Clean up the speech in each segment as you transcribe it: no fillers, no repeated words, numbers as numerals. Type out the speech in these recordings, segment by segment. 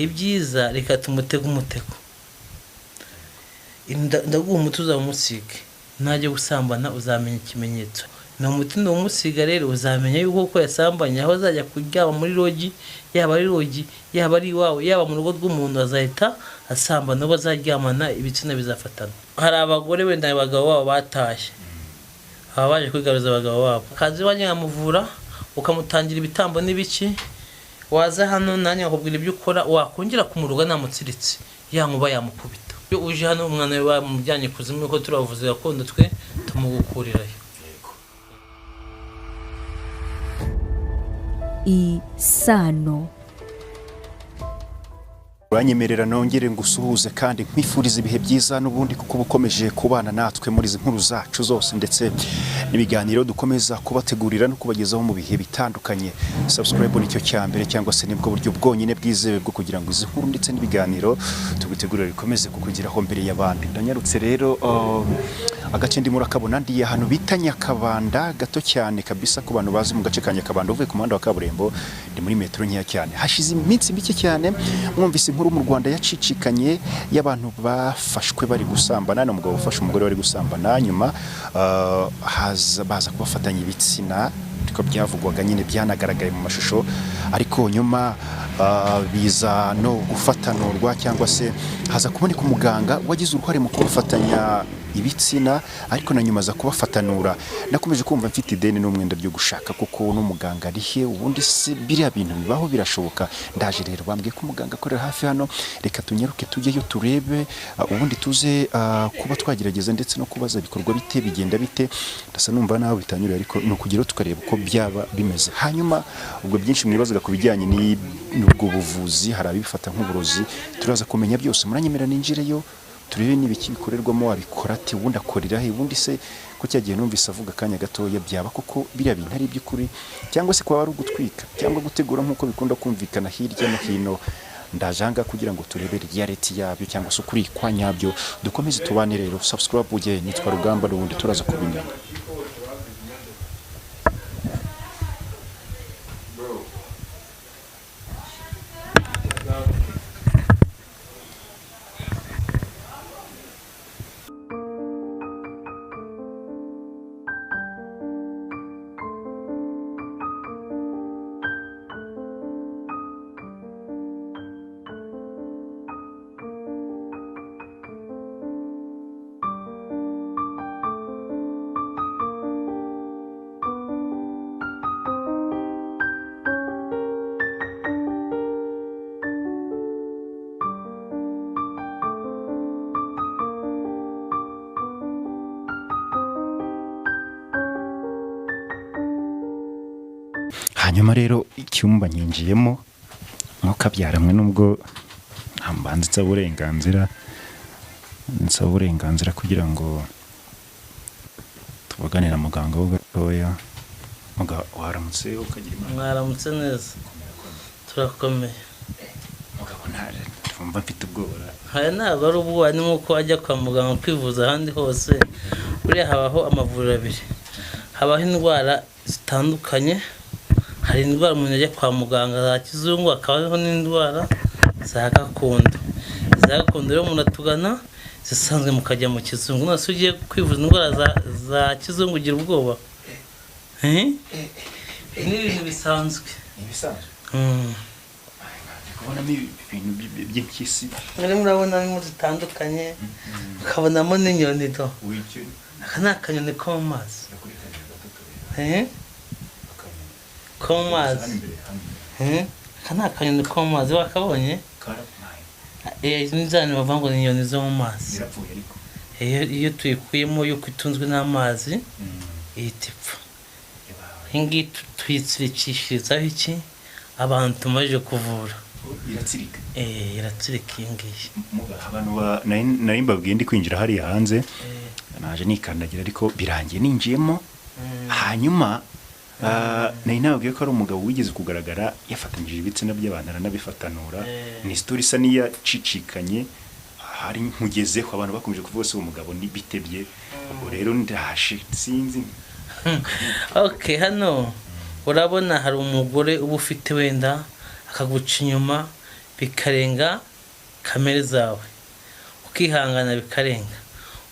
ibyiza reka tumutega umutego. Ndaguha umuti uzamusige, najya gusambana uzamenya ikimenyetso. Na umuti ndumusiga rero uzamenya yuko ko yasambanye, aho azajya kuryama muri logi, yaba ari logi, yaba ari iwawe, yaba mu rugo rw'umuntu, azahita asambana, bazaryamana, ibitsina bizafatana. Hari abagore wenda abagabo babo batashye, aba baje kwigaruza abagabo babo, kazi wanyamuvura ukamutangira ibitambo n'ibiki, waza hano nanye akubwira ibyo ukora, wakongera kumuruga namutsiritse yankuba yamukubita. Iyo uje hano umwana we bamujyanye kuzimu, ko turavuze gakondo twe tumugukurirayo. Isano. Uranyemerera nongere ngusuhuze kandi nkwifuriza ibihe byiza n'ubundi kuko bukomeje kubana natwe muri izi nkuru zacu zose ndetse n'ibiganiro dukomeza kubategurira no kubagezaho mu bihe bitandukanye. Subscribe nicyo cyambere cyangwa se nibwo buryo bwonyine bwizewe bwo kugira ngo izi nkuru ndetse n'ibiganiro tugutegurira bikomeze kukugeraho mbere y'abandi. Ndanyarutse rero agace ndi murakabona ndi ahantu bita Nyakabanda, gato cyane kabisa ku bantu bazi mu gace ka Nyakabanda uvuye ku muhanda wa kaburimbo, ndi muri metro nkeya cyane. Hashize iminsi mike cyane mwumvise inkuru mu Rwanda yacicikanye y'abantu bafashwe bari gusambana, n'umugabo ufashe umugore bari gusambana, nyuma baza kubafatanya ibitsina, ariko byavugwaga nyine byanagaragaye mu mashusho, ariko nyuma biza no gufatanurwa cyangwa se haza kuboneka umuganga wagize uruhare mu kubafatanya ibitsina, ariko na nyuma za kubafatanura. Nakomeje kumva mfite ideni n'umwenda byo gushaka kuko n'umuganga arihe, ubundi se biriya bintu bibaho birashoboka. Ndaje rero bambwiye ko umuganga akorera hafi hano, reka tunyeruke tujyeyo turebe, ubundi tuze kuba twagerageza ndetse no kubaza bikorwa bite, bigenda bite. Ndasa numva nawe bitanyura, ariko no kugira tukareba uko byaba bimeze. Hanyuma ubwo byinshi mwibazaga ku bijyanye n'ubwo buvuzi, hari abifata nk'uburozi, turaza kumenya byose. Muranyemera ninjireyo turebe n'ibiki bikorerwamo, abikora ati ubundi akorera he, ubundi se ko cyagiye numvise avuga kanya gatoya byaba koko biriya bintu ari iby'ukuri cyangwa se kwa ari ugutwika cyangwa gutegura nk'uko bikunda kumvikana hirya no hino. Ndajanga kugira ngo turebe reality yabyo cyangwa se ukuri kwa nyabyo. Dukomeze tubane rero. Subscribe uje, nitwa Rugamba, n'ubundi turaza kubimenya. Hanyuma rero icyumba nyinjiyemo nk'ukabyaramwe, nubwo ambanze nsaba uburenganzira kugira ngo tubaganira muganga wo gatoya. Muganga waramutse ukagira imana. Mwaramutse neza, turakomeye. Mugabo ntare tumva mfite ubwoba. Haya ntabwo ari ubwoba, ni nk'uko wajya kwa muganga kwivuza ahandi hose. Buriya habaho amavuriro abiri, habaho indwara zitandukanye. Hari indwara umuntu ajya kwa muganga za kizungu, hakabaho n'indwara za gakondo. Za gakondo rero umuntu atugana, zisanzwe mukajya mu kizungu. None se ugiye kwivuza indwara za kizungu ugira ubwoba? Ni ibintu bisanzwe. Kubonamo ibintu by'impyisi, murabonamo zitandukanye, ukabonamo n'inyoni do. Aka ni akanyoni ko mu mazi, ko mu mazi. Aka ni akanyoni ko mu mazi, wakabonye? N'inzani bavuga ngo ni inyoni zo mu mazi. Iyo tuyikuyemo yuko itunzwe n'amazi ihita ipfa. Iyi ngiyi tuyitsirikishirizaho iki? Abantu tumaze kuvura. Iratsirika. Iratsirika iyi ngiyi. Abantu nari mbabwiye ndi kwinjira hariya hanze, naje nikandagira ariko birangiye ninjiyemo. Hanyuma nari nababwiye ko ari umugabo wigeze kugaragara yafatanyije ibitsina by'abantu aranabifatanura. Ni story isa n'iyacicikanye, hari nkugezeho abantu bakomeje kuvuga se umugabo ni bitebye. Ubwo rero ndashe sinzi. Okay, hano urabona hari umugore uba ufite wenda akaguca inyuma bikarenga kamere zawe, ukihangana bikarenga.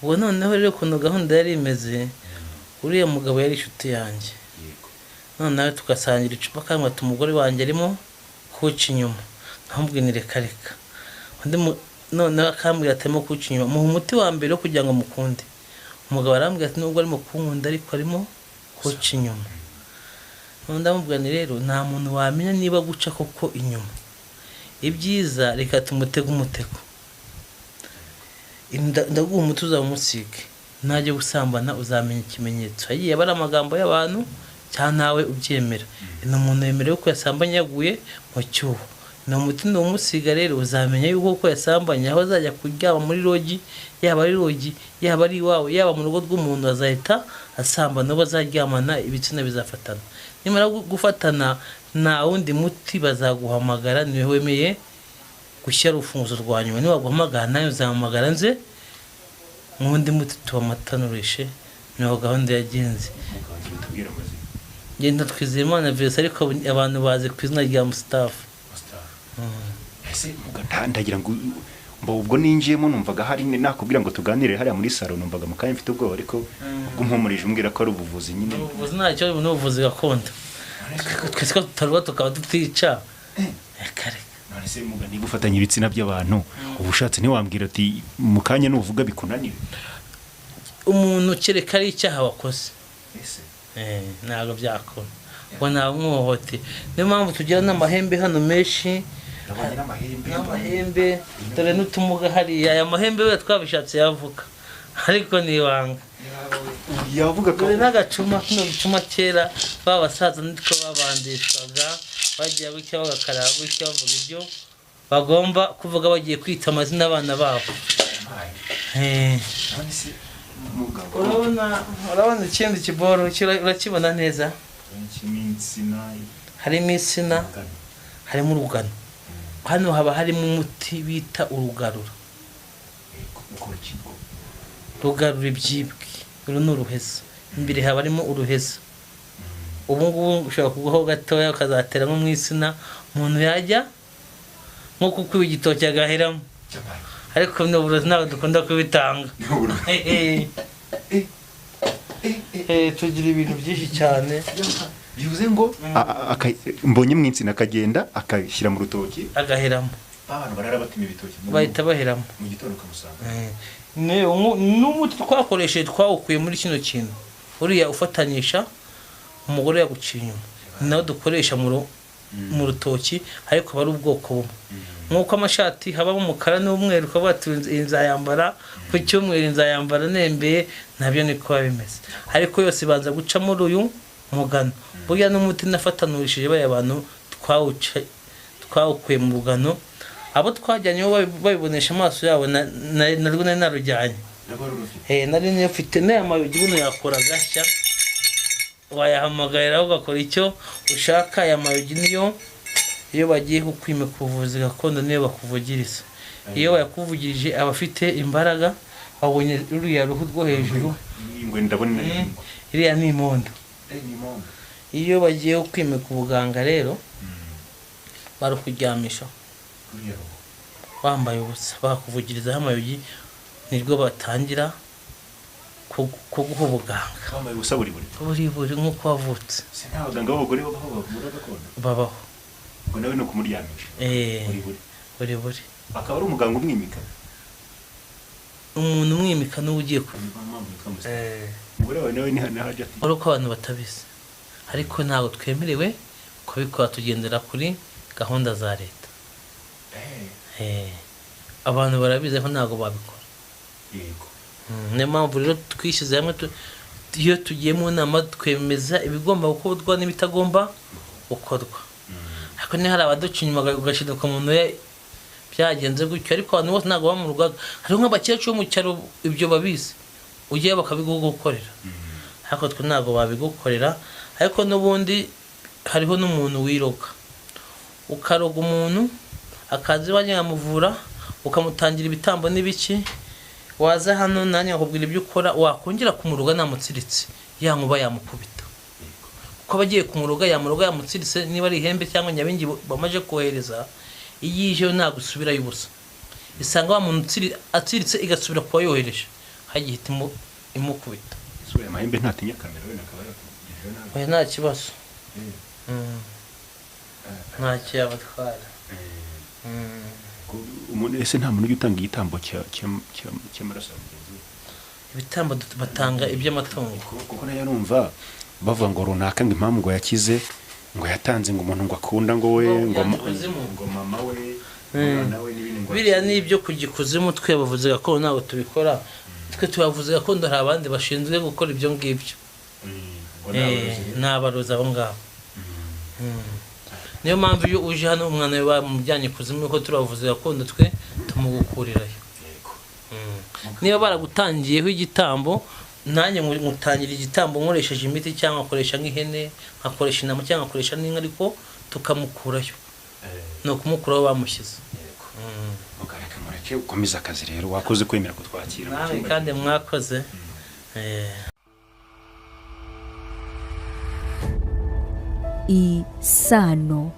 Ubwo noneho rero ukuntu gahunda yari imeze, uriya mugabo yari inshuti yanjye, noneho tugasangira icupa kandi ati umugore wanjye arimo kuca inyuma, nkamubwira ni reka reka. Noneho akambwira ati arimo kuca inyuma, muha umuti wa mbere wo kugira ngo mukunde. Umugabo arambwira ati nubwo arimo kunkunda ariko arimo kuca inyuma. Ndamubwira ni rero nta muntu wamenya niba guca koko inyuma, ibyiza reka tumutege umutego, ndaguha umuti uzamusige, najya gusambana uzamenya ikimenyetso. Yagiye aba ari amagambo y'abantu cyangwa nawe ubyemera. Ni umuntu yemerewe ko yasambanye yaguye mu cyuho, ni umuti ndawumusiga rero uzamenya yuko ko yasambanye, aho azajya kuryama muri rogi, yaba ari rogi yaba ari iwawe yaba mu rugo rw'umuntu, azahita asambana, bazaryamana ibitsina bizafatana. Nimara gufatana nta wundi muti bazaguhamagara, niwe wemeye gushyira urufunguzo rwa nyuma. Nibaguhamagara nawe uzahamagara nze mu wundi muti tubamatanurishe. Niho gahunda yagenze. Ngenda Twizeyimana Vincent, ariko abantu bazi ku izina rya Mustafa. Ndagira ngo ubwo ninjiyemo numvaga hari nakubwira ngo tuganire hariya muri salo, numvaga mu kanya mfite ubwoba, ariko ubwo mpumurije umbwira ko ari ubuvuzi nyine. Ubuvuzi ntacyo, ni ubuvuzi gakondo. Twese tutaruba tukaba tutica. None se niba ufatanya ibitsina by'abantu, uba ushatse ntiwambwira ati mu kanya nuvuga bikunanira? Umuntu kereka ari icyaha wakoze, ntabwo byakora, ngo ntawe umwohote. Niyo mpamvu tugira n'amahembe hano menshi, n'amahembe dore n'utumuga hariya. Aya mahembe we twabishatse yavuga, ariko ni ibanga. Yavuga ko dore n'agacuma, kino gicuma kera babasaza nitwo babandishwaga, bagiye gutya bagakaraba gutya bavuga ibyo bagomba kuvuga bagiye kwita amazina abana babo. Urabona ikindi kiboro urakibona neza, harimo insina, harimo urugano. Hano haba harimo umuti bita urugarura, rugarura ibyibwe. Uru ni uruheza, imbere haba harimo uruheza. Ubu ngubu ushobora kugwaho gatoya ukazatera nko mu insina, umuntu yajya nko kukwiba igitoki agaheramo, ariko ni uburozi ntabwo dukunda kubitanga. Tugira ibintu byinshi cyane. Bivuze ngo mbonye mu insina akagenda akashyira mu rutoki agaheramo. Abantu barara batema ibitoki bahita baheramo mu gitondo kamusanga. N'umuti twakoresheje twawukuye muri kino kintu, uriya ufatanyisha umugore yaguciye inyuma, nawe dukoresha mu rutoki, ariko bari ubwoko bumwe. Nk'uko amashati habamo umukara n'umweru, ukaba watunze nzayambara ku cyumweru, nzayambara nembeye, nabyo niko bimeze. Ariko yose banza guca muri uyu mugano. Burya n'umuti nafatanurishije baya abantu twawukuye mu rugano, abo twajyanye babibonesha amaso yabo, narwo nari narujyanye. Nari nifite n'aya mayogi, buno yakora gashya, wayahamagarira ugakora icyo ushaka. Aya mayogi niyo iyo bagiye kukwimika ubuvuzi gakondo niyo bakuvugiriza. Iyo bayakuvugirije aba afite imbaraga. Wabonye ruriya ruhu rwo hejuru, iriya ni imondo. Iyo bagiye kwimika ubuganga rero barukuryamisha wambaye ubusa, bakuvugirizaho amayogi, nibwo batangira kuguha ubuganga. Wambaye ubusa buri nk'uko wavutse. Nta baganga b'abagore bavura gakondo? Babaho. Ubwo nawe no kumuryamisha? Buri. Akaba ari umuganga umwimika? Umuntu umwimika n'uwo ugiye umugore wawe nawe ni hano hajya ati? Uriko abantu batabizi, ariko ntabwo twemerewe kubikora, tugendera kuri gahunda za leta. Abantu barabizi ko ntabwo babikora. Yego. Niyo mpamvu rero twishyize hamwe, iyo tugiye mu nama twemeza ibigomba gukorwa n'ibitagomba gukorwa. Ariko ni hari abaduca inyuma ugashiduka umuntu byagenze gutyo, ariko abantu bose ntabwo baba mu rugaga. Hariho nk'abakecuru mu cyaro ibyo babizi, ugiye bakabigukorera, ariko twe ntabwo babigukorera. Ariko n'ubundi hariho n'umuntu wiroga, ukaroga umuntu akaza iwanjye nkamuvura, ukamutangira ibitambo n'ibiki, waza hano nanjye nkakubwira ibyo ukora, wakongera kumuroga namutsiritse, ya nkuba yamukubita. Kuko abagiye kumuroga yamuroga yamutsiritse, niba ari ihembe cyangwa nyabingi bamaje kohereza, iyo ije ntabwo usubirayo ubusa, isanga wa muntu atsiritse igasubira kuba yohereje hagihita imukubita. Sura amahembe ntatinya kamera we nakaba yakugirira nabi. Oya nta kibazo. Nta cyabatwara. Umuntu ese nta muntu utanga igitambo cy'amaraso mugenzi we. Ibitambo batanga iby'amatungo. Kuko nayo numva bavuga ngo runaka ngo impamvu ngo yakize ngo yatanze ngo umuntu ngo akunda ngo we ngo mama we nawe n'ibindi ngo biriya ni ibyo kugikuzimu. Twe bavuze gakondo ntabwo tubikora, twe tubavuze gakondo hari abandi bashinzwe gukora ibyo ngibyo, n'abarozi abo ngabo. Niyo mpamvu iyo uje hano umwana we bamujyanye kuzimu ko turavuze gakondo twe tumugukurirayo. Niba baragutangiyeho igitambo nanjye ngutangira igitambo nkoresheje imiti cyangwa akoresha nk'ihene, akoresha inama cyangwa akoresha n'inka, ariko tukamukurayo, no kumukuraho bamushyize. Mugareka mureke ukomeza akazi rero, wakoze kwemera kutwakira nawe kandi mwakoze. Isano.